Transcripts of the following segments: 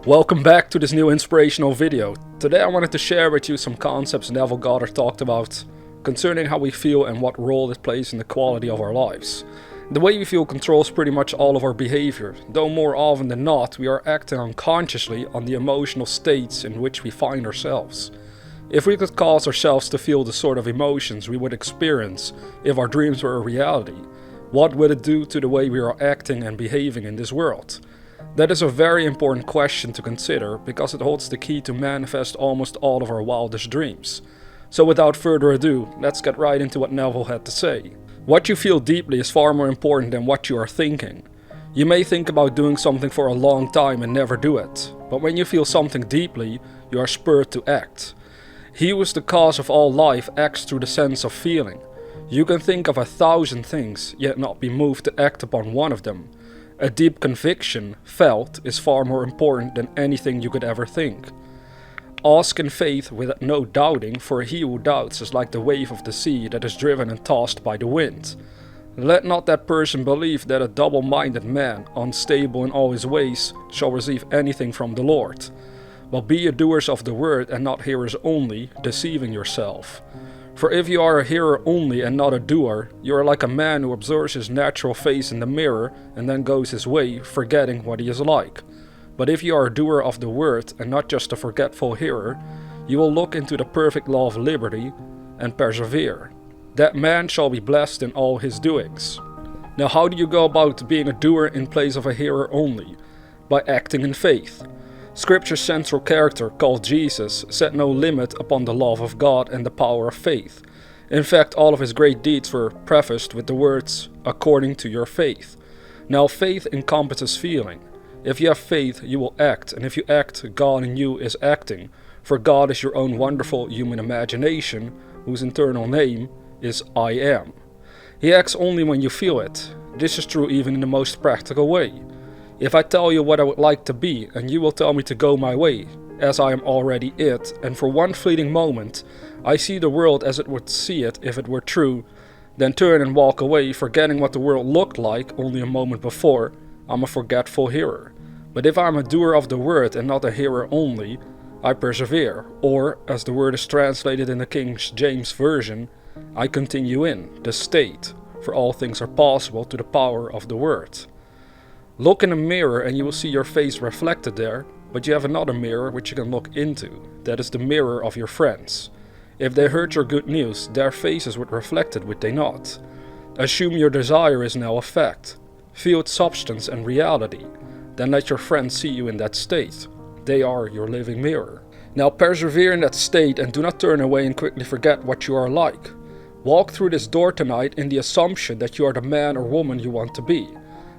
Welcome back to this new inspirational video. Today I wanted to share with you some concepts Neville Goddard talked about concerning how we feel and what role it plays in the quality of our lives. The way we feel controls pretty much all of our behavior, though more often than not we are acting unconsciously on the emotional states in which we find ourselves. If we could cause ourselves to feel the sort of emotions we would experience if our dreams were a reality, what would it do to the way we are acting and behaving in this world? That is a very important question to consider because it holds the key to manifest almost all of our wildest dreams. So without further ado, let's get right into what Neville had to say. What you feel deeply is far more important than what you are thinking. You may think about doing something for a long time and never do it, but when you feel something deeply, you are spurred to act. He who is the cause of all life acts through the sense of feeling. You can think of 1,000 things, yet not be moved to act upon one of them. A deep conviction, felt, is far more important than anything you could ever think. Ask in faith with no doubting, for he who doubts is like the wave of the sea that is driven and tossed by the wind. Let not that person believe that a double-minded man, unstable in all his ways, shall receive anything from the Lord. But be ye doers of the word and not hearers only, deceiving yourself. For if you are a hearer only and not a doer, you are like a man who observes his natural face in the mirror and then goes his way, forgetting what he is like. But if you are a doer of the word and not just a forgetful hearer, you will look into the perfect law of liberty and persevere. That man shall be blessed in all his doings. Now how do you go about being a doer in place of a hearer only? By acting in faith. Scripture's central character, called Jesus, set no limit upon the love of God and the power of faith. In fact, all of his great deeds were prefaced with the words, according to your faith. Now faith encompasses feeling. If you have faith, you will act, and if you act, God in you is acting. For God is your own wonderful human imagination, whose internal name is I am. He acts only when you feel it. This is true even in the most practical way. If I tell you what I would like to be, and you will tell me to go my way, as I am already it, and for one fleeting moment, I see the world as it would see it if it were true, then turn and walk away, forgetting what the world looked like only a moment before, I'm a forgetful hearer. But if I am a doer of the word and not a hearer only, I persevere, or, as the word is translated in the King James Version, I continue in, the state, for all things are possible to the power of the word. Look in a mirror and you will see your face reflected there, but you have another mirror which you can look into. That is the mirror of your friends. If they heard your good news, their faces would reflect it, would they not? Assume your desire is now a fact. Feel its substance and reality. Then let your friends see you in that state. They are your living mirror. Now persevere in that state and do not turn away and quickly forget what you are like. Walk through this door tonight in the assumption that you are the man or woman you want to be.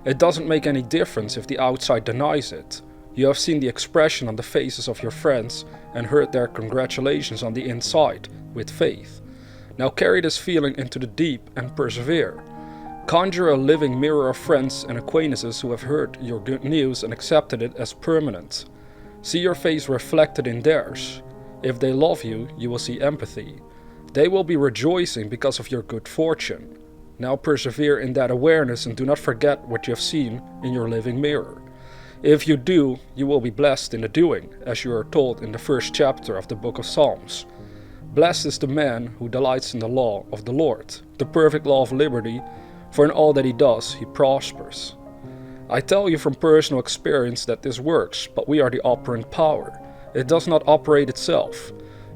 It doesn't make any difference if the outside denies it. You have seen the expression on the faces of your friends and heard their congratulations on the inside, with faith. Now carry this feeling into the deep and persevere. Conjure a living mirror of friends and acquaintances who have heard your good news and accepted it as permanent. See your face reflected in theirs. If they love you, you will see empathy. They will be rejoicing because of your good fortune. Now persevere in that awareness and do not forget what you have seen in your living mirror. If you do, you will be blessed in the doing, as you are told in the first chapter of the book of Psalms. Blessed is the man who delights in the law of the Lord, the perfect law of liberty, for in all that he does, he prospers. I tell you from personal experience that this works, but we are the operant power. It does not operate itself.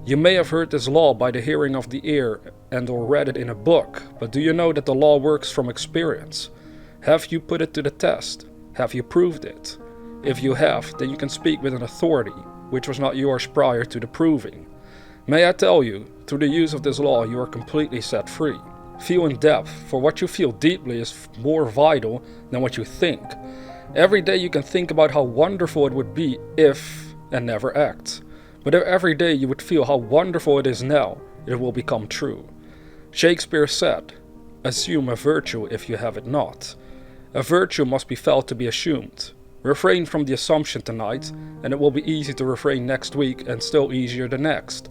You may have heard this law by the hearing of the ear and or read it in a book, but do you know that the law works from experience? Have you put it to the test? Have you proved it? If you have, then you can speak with an authority, which was not yours prior to the proving. May I tell you, through the use of this law you are completely set free. Feel in depth, for what you feel deeply is more vital than what you think. Every day you can think about how wonderful it would be if, and never act. But if every day you would feel how wonderful it is now, it will become true. Shakespeare said, assume a virtue if you have it not. A virtue must be felt to be assumed. Refrain from the assumption tonight, and it will be easy to refrain next week and still easier the next.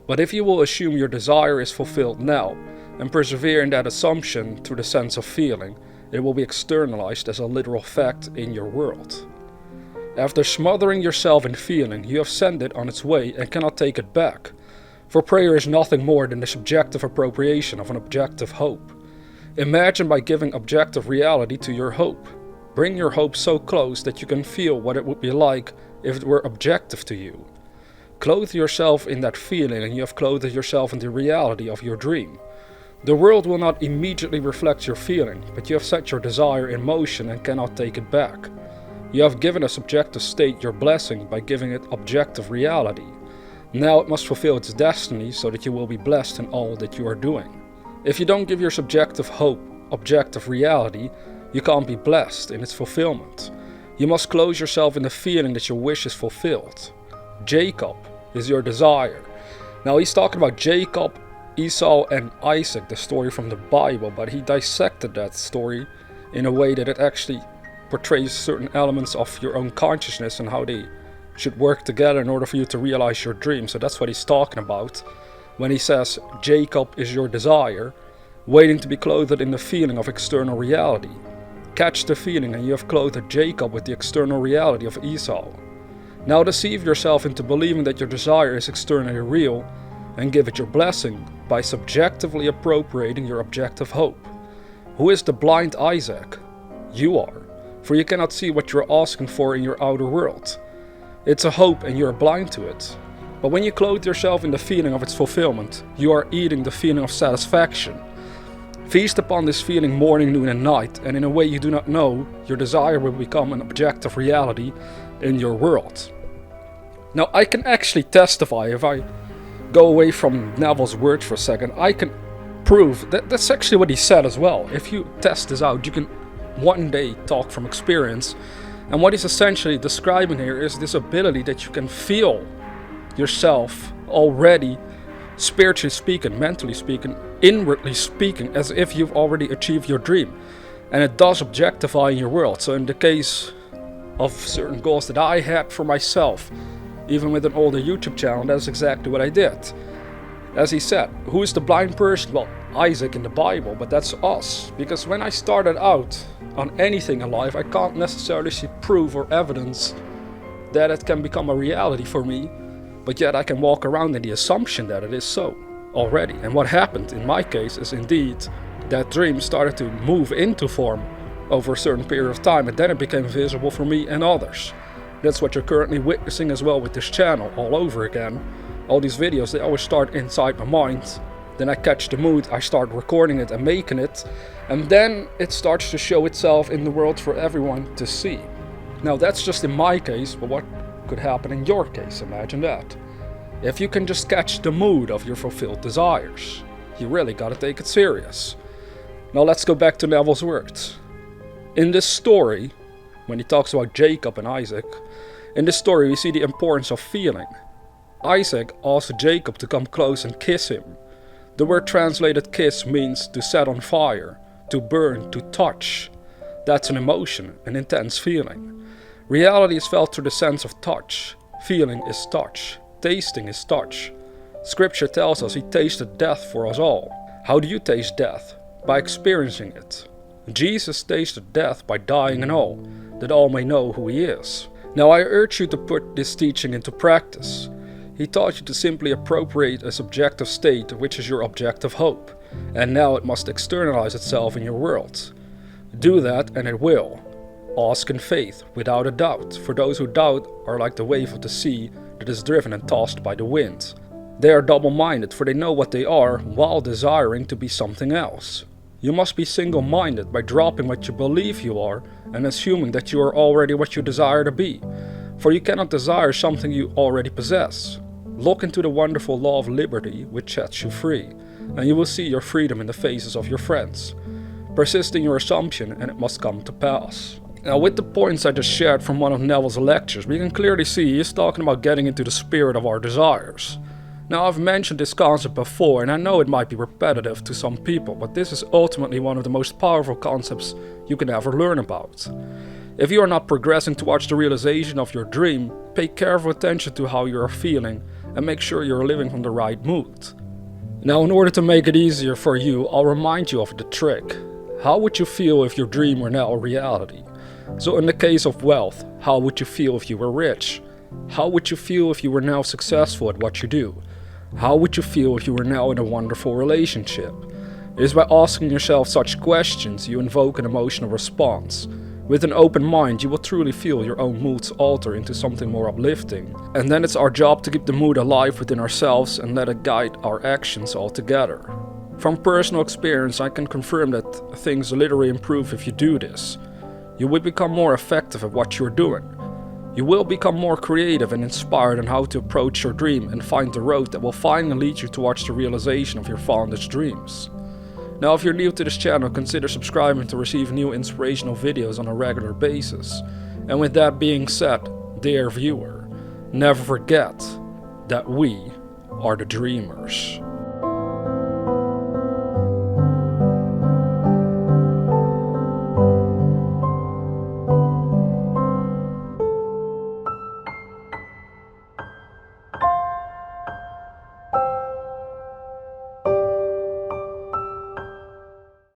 But if you will assume your desire is fulfilled now, and persevere in that assumption through the sense of feeling, it will be externalized as a literal fact in your world. After smothering yourself in feeling, you have sent it on its way and cannot take it back. For prayer is nothing more than the subjective appropriation of an objective hope. Imagine by giving objective reality to your hope. Bring your hope so close that you can feel what it would be like if it were objective to you. Clothe yourself in that feeling and you have clothed yourself in the reality of your dream. The world will not immediately reflect your feeling, but you have set your desire in motion and cannot take it back. You have given a subjective state your blessing by giving it objective reality. Now it must fulfill its destiny so that you will be blessed in all that you are doing. If you don't give your subjective hope objective reality, you can't be blessed in its fulfillment. You must close yourself in the feeling that your wish is fulfilled. Jacob is your desire. Now he's talking about Jacob, Esau and Isaac, the story from the Bible, but he dissected that story in a way that it actually portrays certain elements of your own consciousness and how they should work together in order for you to realize your dream. So that's what he's talking about when he says Jacob is your desire, waiting to be clothed in the feeling of external reality. Catch the feeling and you have clothed Jacob with the external reality of Esau. Now deceive yourself into believing that your desire is externally real and give it your blessing by subjectively appropriating your objective hope. Who is the blind Isaac? You are, for you cannot see what you are asking for in your outer world. It's a hope and you are blind to it. But when you clothe yourself in the feeling of its fulfillment, you are eating the feeling of satisfaction. Feast upon this feeling morning, noon and night, and in a way you do not know, your desire will become an objective reality in your world. Now I can actually testify, if I go away from Neville's words for a second, I can prove that that's actually what he said as well. If you test this out, you can one day talk from experience. And what he's essentially describing here is this ability that you can feel yourself already, spiritually speaking, mentally speaking, inwardly speaking, as if you've already achieved your dream. And it does objectify your world. So in the case of certain goals that I had for myself, even with an older YouTube channel, that's exactly what I did. As he said, who is the blind person? Well, Isaac in the Bible, but that's us. Because when I started out on anything in life, I can't necessarily see proof or evidence that it can become a reality for me, but yet I can walk around in the assumption that it is so already. And what happened in my case is indeed that dream started to move into form over a certain period of time, and then it became visible for me and others. That's what you're currently witnessing as well with this channel all over again. All these videos, they always start inside my mind. Then I catch the mood, I start recording it and making it. And then it starts to show itself in the world for everyone to see. Now that's just in my case, but what could happen in your case? Imagine that. If you can just catch the mood of your fulfilled desires, you really gotta take it serious. Now let's go back to Neville's words. In this story, when he talks about Jacob and Isaac, in this story we see the importance of feeling. Isaac asked Jacob to come close and kiss him. The word translated kiss means to set on fire, to burn, to touch. That's an emotion, an intense feeling. Reality is felt through the sense of touch. Feeling is touch. Tasting is touch. Scripture tells us he tasted death for us all. How do you taste death? By experiencing it. Jesus tasted death by dying and all, that all may know who he is. Now I urge you to put this teaching into practice. He taught you to simply appropriate a subjective state, which is your objective hope, and now it must externalize itself in your world. Do that and it will. Ask in faith, without a doubt, for those who doubt are like the wave of the sea that is driven and tossed by the wind. They are double-minded, for they know what they are, while desiring to be something else. You must be single-minded by dropping what you believe you are and assuming that you are already what you desire to be, for you cannot desire something you already possess. Look into the wonderful law of liberty which sets you free, and you will see your freedom in the faces of your friends. Persist in your assumption and it must come to pass. Now with the points I just shared from one of Neville's lectures, we can clearly see he is talking about getting into the spirit of our desires. Now I've mentioned this concept before and I know it might be repetitive to some people, but this is ultimately one of the most powerful concepts you can ever learn about. If you are not progressing towards the realization of your dream, pay careful attention to how you are feeling and make sure you are living from the right mood. Now in order to make it easier for you, I'll remind you of the trick. How would you feel if your dream were now a reality? So in the case of wealth, how would you feel if you were rich? How would you feel if you were now successful at what you do? How would you feel if you were now in a wonderful relationship? It is by asking yourself such questions you invoke an emotional response. With an open mind, you will truly feel your own moods alter into something more uplifting. And then it's our job to keep the mood alive within ourselves and let it guide our actions altogether. From personal experience, I can confirm that things literally improve if you do this. You will become more effective at what you're doing. You will become more creative and inspired on how to approach your dream and find the road that will finally lead you towards the realization of your fondest dreams. Now, if you're new to this channel, consider subscribing to receive new inspirational videos on a regular basis. And with that being said, dear viewer, never forget that we are the dreamers.